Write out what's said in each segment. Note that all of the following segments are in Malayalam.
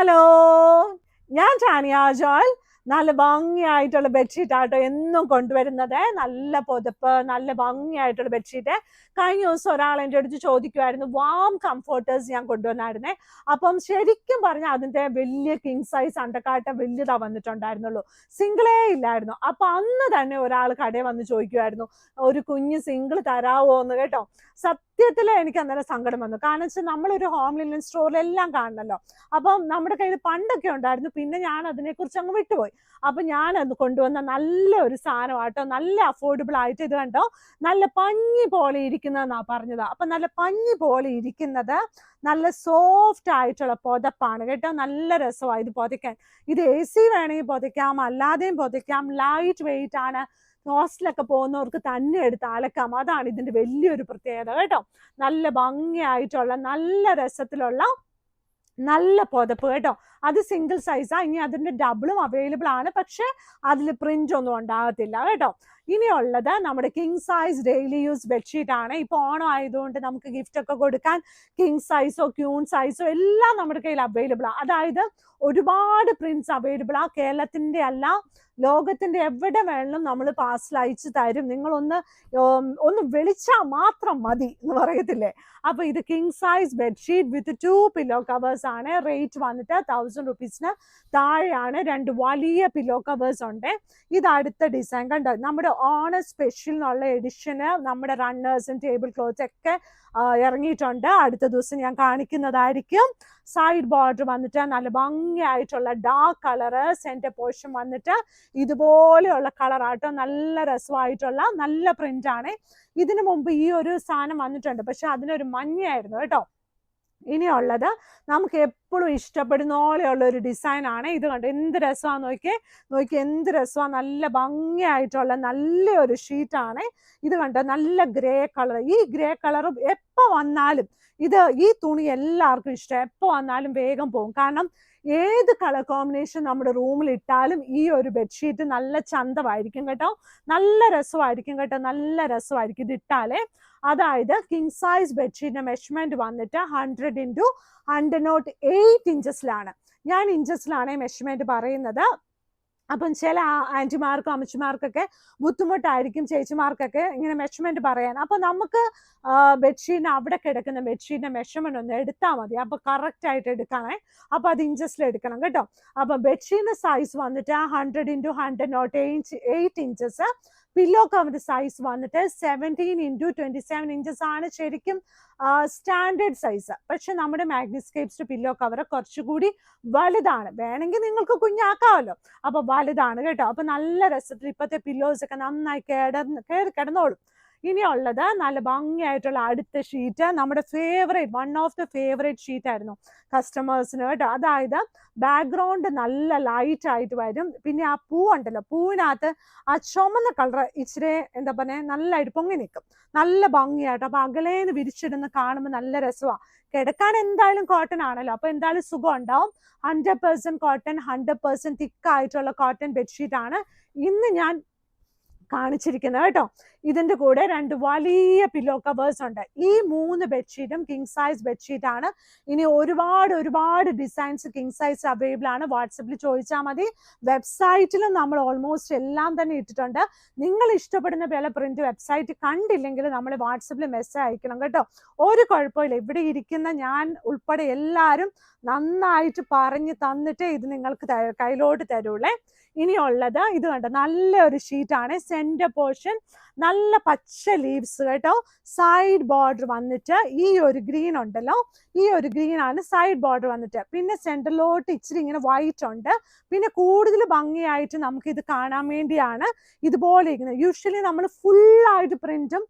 ഹലോ, ഞാൻ ടാനിയ ജോയൽ. നല്ല ഭംഗിയായിട്ടുള്ള ബെഡ്ഷീറ്റ് ആട്ടോ എന്നും കൊണ്ടുവരുന്നത്. നല്ല പുതപ്പ്, നല്ല ഭംഗിയായിട്ടുള്ള ബെഡ്ഷീറ്റ്. കഴിഞ്ഞ ദിവസം ഒരാൾ എൻ്റെ അടുത്ത് ചോദിക്കുമായിരുന്നു, വാം കംഫർട്ടേഴ്സ് ഞാൻ കൊണ്ടുവന്നായിരുന്നേ. അപ്പം ശരിക്കും പറഞ്ഞാൽ അതിൻ്റെ വലിയ കിങ് സൈസ് അണ്ടക്കാട്ട വലിയതാ വന്നിട്ടുണ്ടായിരുന്നുള്ളൂ, സിംഗിളേ ഇല്ലായിരുന്നു. അപ്പൊ അന്ന് തന്നെ ഒരാൾ കടയിൽ വന്ന് ചോദിക്കുമായിരുന്നു, ഒരു കുഞ്ഞ് സിംഗിൾ തരാവോ എന്ന്. കേട്ടോ, സത്യത്തിൽ എനിക്ക് അന്നേരം സങ്കടം വന്നു. കാരണം വെച്ചാൽ നമ്മളൊരു ഹോം ലിനൻ സ്റ്റോറിലെല്ലാം കാണണല്ലോ. അപ്പം നമ്മുടെ കയ്യിൽ പണ്ടൊക്കെ ഉണ്ടായിരുന്നു, പിന്നെ ഞാൻ അതിനെക്കുറിച്ച് അങ്ങ് വിട്ടുപോയി. അപ്പൊ ഞാൻ അത് കൊണ്ടുവന്ന നല്ല ഒരു സാധനമാട്ടോ, നല്ല അഫോർഡബിൾ ആയിട്ട്. ഇത് കണ്ടോ, നല്ല പഞ്ഞി പോലെ ഇരിക്കുന്നതെന്നാ പറഞ്ഞത്. അപ്പൊ നല്ല പഞ്ഞി പോലെ ഇരിക്കുന്നത്, നല്ല സോഫ്റ്റ് ആയിട്ടുള്ള പുതപ്പാണ് കേട്ടോ. നല്ല രസമാണ് ഇത് പൊതിക്കാൻ. ഇത് AC വേണമെങ്കിൽ പൊതിക്കാം, അല്ലാതെയും പൊതിക്കാം. ലൈറ്റ് വെയിറ്റ് ആണ്. ഹോസ്റ്റലൊക്കെ പോകുന്നവർക്ക് തന്നെ എടുത്ത് അലക്കാം. അതാണ് ഇതിന്റെ വലിയൊരു പ്രത്യേകത കേട്ടോ. നല്ല ഭംഗിയായിട്ടുള്ള നല്ല രസത്തിലുള്ള നല്ല പുതപ്പ് കേട്ടോ. അത് സിംഗിൾ സൈസാ. ഇനി അതിന്റെ ഡബിളും അവൈലബിൾ ആണ്, പക്ഷെ അതിൽ പ്രിന്റ് ഒന്നും ഉണ്ടാകത്തില്ല കേട്ടോ. ഇനിയുള്ളത് നമ്മുടെ king size daily use bedsheet ആണ്. ഇപ്പൊ ഓണം ആയതുകൊണ്ട് നമുക്ക് ഗിഫ്റ്റ് ഒക്കെ കൊടുക്കാൻ കിങ് സൈസോ ക്യൂൺ സൈസോ എല്ലാം നമ്മുടെ കയ്യിൽ അവൈലബിൾ ആണ്. അതായത് ഒരുപാട് പ്രിന്റ്സ് അവൈലബിൾ ആ. കേരളത്തിന്റെ അല്ല, ലോകത്തിന്റെ എവിടെ വേണമെങ്കിലും നമ്മൾ പാർസൽ അയച്ചു തരും. നിങ്ങളൊന്ന് വിളിച്ചാൽ മാത്രം മതി എന്ന് പറയത്തില്ലേ. അപ്പൊ ഇത് കിങ് സൈസ് ബെഡ്ഷീറ്റ് വിത്ത് 2 പില്ലോ കവേഴ്സ് ആണ്. റേറ്റ് വന്നിട്ട് 1000 റുപ്പീസിന് താഴെയാണ്. 2 വലിയ പില്ലോ കവേഴ്സ് ഉണ്ട്. ഇത് അടുത്ത ഡിസൈൻ കണ്ടോ, നമ്മുടെ ഓണം സ്പെഷ്യൽ എന്നുള്ള എഡിഷന് നമ്മുടെ റണ്ണേഴ്സും ടേബിൾ ക്ലോത്ത് ഒക്കെ ഇറങ്ങിയിട്ടുണ്ട്. അടുത്ത ദിവസം ഞാൻ കാണിക്കുന്നതായിരിക്കും. സൈഡ് ബോർഡർ വന്നിട്ട് നല്ല ഭംഗിയായിട്ടുള്ള ഡാർക്ക് കളറ്. സെന്റർ പോർഷൻ വന്നിട്ട് ഇതുപോലെയുള്ള കളറാട്ടോ. നല്ല രസമായിട്ടുള്ള നല്ല പ്രിന്റ് ആണ്. ഇതിനു മുമ്പ് ഈ ഒരു സാധനം വന്നിട്ടുണ്ട്, പക്ഷെ അതിനൊരു മഞ്ഞയായിരുന്നു കേട്ടോ. ഇനിയുള്ളത് നമുക്ക് എപ്പോഴും ഇഷ്ടപ്പെടുന്ന പോലെയുള്ള ഒരു ഡിസൈൻ ആണ്. ഇത് കണ്ടോ, എന്ത് രസമാന്ന് നോക്കി എന്ത് രസമാണ്. നല്ല ഭംഗിയായിട്ടുള്ള നല്ലൊരു ഷീറ്റാണ്. ഇത് കണ്ടോ, നല്ല ഗ്രേ കളർ. ഈ ഗ്രേ കളറും എപ്പോ വന്നാലും ഈ തുണി എല്ലാവർക്കും ഇഷ്ടം. എപ്പോ വന്നാലും വേഗം പോകും. കാരണം ഏത് കളർ കോമ്പിനേഷൻ നമ്മുടെ റൂമിൽ ഇട്ടാലും ഈ ഒരു ബെഡ്ഷീറ്റ് നല്ല ചന്തമായിരിക്കും കേട്ടോ. നല്ല രസമായിരിക്കും കേട്ടോ, നല്ല രസമായിരിക്കും ഇത് ഇട്ടാലേ. അതായത് കിങ് സൈസ് ബെഡ്ഷീറ്റിന്റെ മെഷർമെന്റ് വന്നിട്ട് 100x108 ഇഞ്ചസിലാണ്. ഞാൻ ഇഞ്ചസിലാണ് മെഷർമെന്റ് പറയുന്നത്. അപ്പം ചില ആന്റിമാർക്കും അമ്മച്ചിമാർക്കൊക്കെ ബുദ്ധിമുട്ടായിരിക്കും, ചേച്ചിമാർക്കൊക്കെ ഇങ്ങനെ മെഷർമെന്റ് പറയാൻ. അപ്പൊ നമുക്ക് ബെഡ്ഷീറ്റിന് അവിടെ കിടക്കുന്ന ബെഡ്ഷീറ്റിന്റെ മെഷർമെന്റ് ഒന്ന് എടുത്താൽ മതി. അപ്പൊ കറക്റ്റ് ആയിട്ട് എടുക്കണേ. അപ്പൊ അത് ഇഞ്ചസിൽ എടുക്കണം കേട്ടോ. അപ്പൊ ബെഡ്ഷീറ്റിന്റെ സൈസ് വന്നിട്ട് 100x108 ഇഞ്ചസ്. പില്ലോ കവറിന്റെ സൈസ് വന്നിട്ട് 17x27 ഇഞ്ചസ് ആണ് ശരിക്കും സ്റ്റാൻഡേർഡ് സൈസ്. പക്ഷെ നമ്മുടെ മാഗ്നിസ്കേപ്സ് പില്ലോ കവർ കുറച്ചുകൂടി വലുതാണ്. വേണമെങ്കിൽ നിങ്ങൾക്ക് കുഞ്ഞാക്കാമല്ലോ. അപ്പൊ വലുതാണ് കേട്ടോ. അപ്പൊ നല്ല രസത്തിൽ ഇപ്പോഴത്തെ പില്ലോസ് ഒക്കെ നന്നായി കിടന്നോളും. ഇനിയുള്ളത് നല്ല ഭംഗിയായിട്ടുള്ള അടുത്ത ഷീറ്റ്, നമ്മുടെ favourite, one of the favourite sheet ആയിരുന്നു കസ്റ്റമേഴ്സിന് കേട്ടോ. അതായത് ബാക്ക്ഗ്രൗണ്ട് നല്ല ലൈറ്റ് ആയിട്ട് വരും. പിന്നെ ആ പൂവുണ്ടല്ലോ, പൂവിനകത്ത് ആ ചുമന്ന കളർ ഇച്ചിരി എന്താ പറയുക, നല്ലതായിട്ട് പൊങ്ങി നിൽക്കും. നല്ല ഭംഗിയായിട്ട്. അപ്പൊ അകലേന്ന് വിരിച്ചിടുന്ന കാണുമ്പോൾ നല്ല രസമാണ്. കിടക്കാൻ എന്തായാലും കോട്ടൺ ആണല്ലോ, അപ്പൊ എന്തായാലും സുഖം ഉണ്ടാവും. 100% കോട്ടൺ, 100% തിക്കായിട്ടുള്ള കോട്ടൺ ബെഡ്ഷീറ്റ് ആണ് ഇന്ന് ഞാൻ കാണിച്ചിരിക്കുന്നത് കേട്ടോ. ഇതിന്റെ കൂടെ 2 വലിയ പില്ലോ കവേഴ്സ് ഉണ്ട്. ഈ 3 ബെഡ്ഷീറ്റും കിങ് സൈസ് ബെഡ്ഷീറ്റ് ആണ്. ഇനി ഒരുപാട് ഡിസൈൻസ് കിങ് സൈസ് അവൈലബിൾ ആണ്. വാട്സപ്പിൽ ചോദിച്ചാൽ മതി. വെബ്സൈറ്റിലും നമ്മൾ ഓൾമോസ്റ്റ് എല്ലാം തന്നെ ഇട്ടിട്ടുണ്ട്. നിങ്ങൾ ഇഷ്ടപ്പെടുന്ന വില പ്രിന്റ് വെബ്സൈറ്റ് കണ്ടില്ലെങ്കിൽ നമ്മൾ വാട്സപ്പിൽ മെസ്സേജ് അയക്കണം കേട്ടോ. ഒരു കുഴപ്പമില്ല. ഇവിടെ ഇരിക്കുന്ന ഞാൻ ഉൾപ്പെടെ എല്ലാവരും നന്നായിട്ട് പറഞ്ഞു തന്നിട്ട് ഇത് നിങ്ങൾക്ക് കയ്യിലോട്ട് തരൂളേ. ഇനിയുള്ളത് ഇത് കണ്ടോ, നല്ലൊരു ഷീറ്റാണ്. സെന്റർ പോർഷൻ നല്ല പച്ച ലീവ്സ് കേട്ടോ. സൈഡ് ബോർഡർ വന്നിട്ട് ഈ ഒരു ഗ്രീൻ ഉണ്ടല്ലോ, ഈ ഒരു ഗ്രീൻ ആണ് സൈഡ് ബോർഡർ വന്നിട്ട്. പിന്നെ സെന്ററിലോട്ട് ഇച്ചിരി ഇങ്ങനെ വൈറ്റ് ഉണ്ട്. പിന്നെ കൂടുതൽ ഭംഗിയായിട്ട് നമുക്ക് ഇത് കാണാൻ വേണ്ടിയാണ് ഇതുപോലെ ഇരിക്കുന്നത്. യൂഷ്വലി നമ്മൾ ഫുള്ളായിട്ട് പ്രിന്റും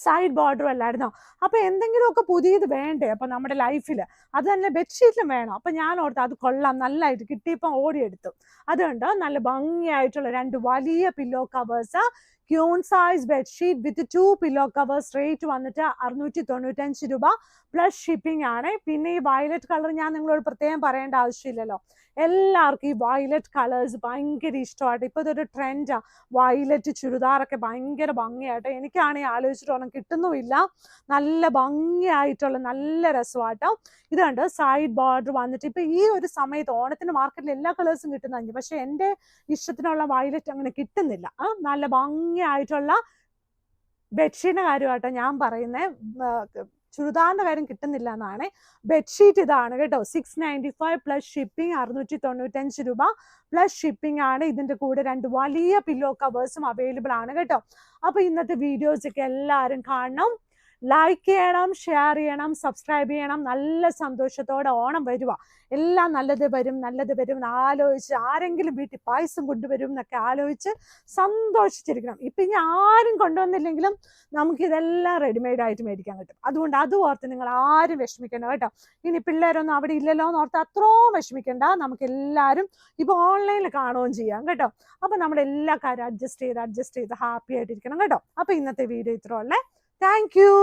സൈഡ് ബോർഡറും അല്ലായിരുന്നോ. അപ്പൊ എന്തെങ്കിലുമൊക്കെ പുതിയത് വേണ്ടേ അപ്പൊ നമ്മുടെ ലൈഫിൽ, അത് തന്നെ ബെഡ്ഷീറ്റിലും വേണം. അപ്പൊ ഞാൻ ഓർത്ത് അത് കൊള്ളാം, നല്ലതായിട്ട് കിട്ടിയപ്പോൾ ഓടിയെടുത്തു. അതുകൊണ്ട് നല്ല ഭംഗിയായിട്ടുള്ള 2 വലിയ pillow covers queen size bedsheet വിത്ത് 2 പില്ലോ കവേഴ്സ്. റേറ്റ് വന്നിട്ട് 695 രൂപ പ്ലസ് ഷിപ്പിംഗ് ആണ്. പിന്നെ ഈ വയലറ്റ് കളർ ഞാൻ നിങ്ങളോട് പ്രത്യേകം പറയേണ്ട ആവശ്യമില്ലല്ലോ, എല്ലാവർക്കും ഈ വയലറ്റ് കളേഴ്സ് ഭയങ്കര ഇഷ്ടമായിട്ട്. ഇപ്പോൾ ഇതൊരു ട്രെൻഡാ, വയലറ്റ് ചുരിദാറൊക്കെ ഭയങ്കര ഭംഗിയായിട്ട്. എനിക്കാണെങ്കിൽ ആലോചിച്ചിട്ട് ഒന്നും കിട്ടുന്നുമില്ല. നല്ല ഭംഗിയായിട്ടുള്ള നല്ല രസമാട്ടോ. ഇത് കണ്ട് സൈഡ് ബോർഡർ വന്നിട്ട് ഇപ്പൊ ഈ ഒരു സമയത്ത് ഓണത്തിന് മാർക്കറ്റിൽ എല്ലാ കളേഴ്സും കിട്ടുന്നതായിരിക്കും, പക്ഷെ എൻ്റെ ഇഷ്ടത്തിനുള്ള വയലറ്റ് അങ്ങനെ കിട്ടുന്നില്ല. നല്ല ഭംഗിയായിട്ടുള്ള ബെഡ്ഷീറ്റിന്റെ കാര്യമായിട്ടോ ഞാൻ പറയുന്നത്, ചുരിദാറിന്റെ കാര്യം കിട്ടുന്നില്ല എന്നാണ്. ബെഡ്ഷീറ്റ് ഇതാണ് കേട്ടോ, 695 പ്ലസ് ഷിപ്പിംഗ്, 695 രൂപ പ്ലസ് ഷിപ്പിംഗ് ആണ്. ഇതിന്റെ കൂടെ 2 വലിയ പില്ലോ കവേഴ്സും അവൈലബിൾ ആണ് കേട്ടോ. അപ്പൊ ഇന്നത്തെ വീഡിയോസ് ഒക്കെ എല്ലാവരും കാണണം, ലൈക്ക് ചെയ്യണം, ഷെയർ ചെയ്യണം, സബ്സ്ക്രൈബ് ചെയ്യണം. നല്ല സന്തോഷത്തോടെ ഓണം വരുക, എല്ലാം നല്ലത് വരും നല്ലത് വരും എന്ന് ആലോചിച്ച്, ആരെങ്കിലും വീട്ടിൽ പായസം കൊണ്ടുവരും എന്നൊക്കെ ആലോചിച്ച് സന്തോഷിച്ചിരിക്കണം. ഇപ്പം ഇനി ആരും കൊണ്ടുവന്നില്ലെങ്കിലും നമുക്കിതെല്ലാം റെഡിമെയ്ഡ് ആയിട്ട് മേടിക്കാൻ കിട്ടും. അതുകൊണ്ട് അത് ഓർത്ത് നിങ്ങൾ ആരും വിഷമിക്കേണ്ട കേട്ടോ. ഇനി പിള്ളേരൊന്നും അവിടെ ഇല്ലല്ലോ എന്ന് ഓർത്ത് അത്രയും വിഷമിക്കേണ്ട. നമുക്ക് എല്ലാവരും ഇപ്പോൾ ഓൺലൈനിൽ കാണുകയും ചെയ്യാം കേട്ടോ. അപ്പം നമ്മുടെ എല്ലാ കാര്യം അഡ്ജസ്റ്റ് ചെയ്ത് ഹാപ്പി ആയിട്ടിരിക്കണം കേട്ടോ. അപ്പം ഇന്നത്തെ വീഡിയോ ഇത്രയുള്ളേ. Thank you.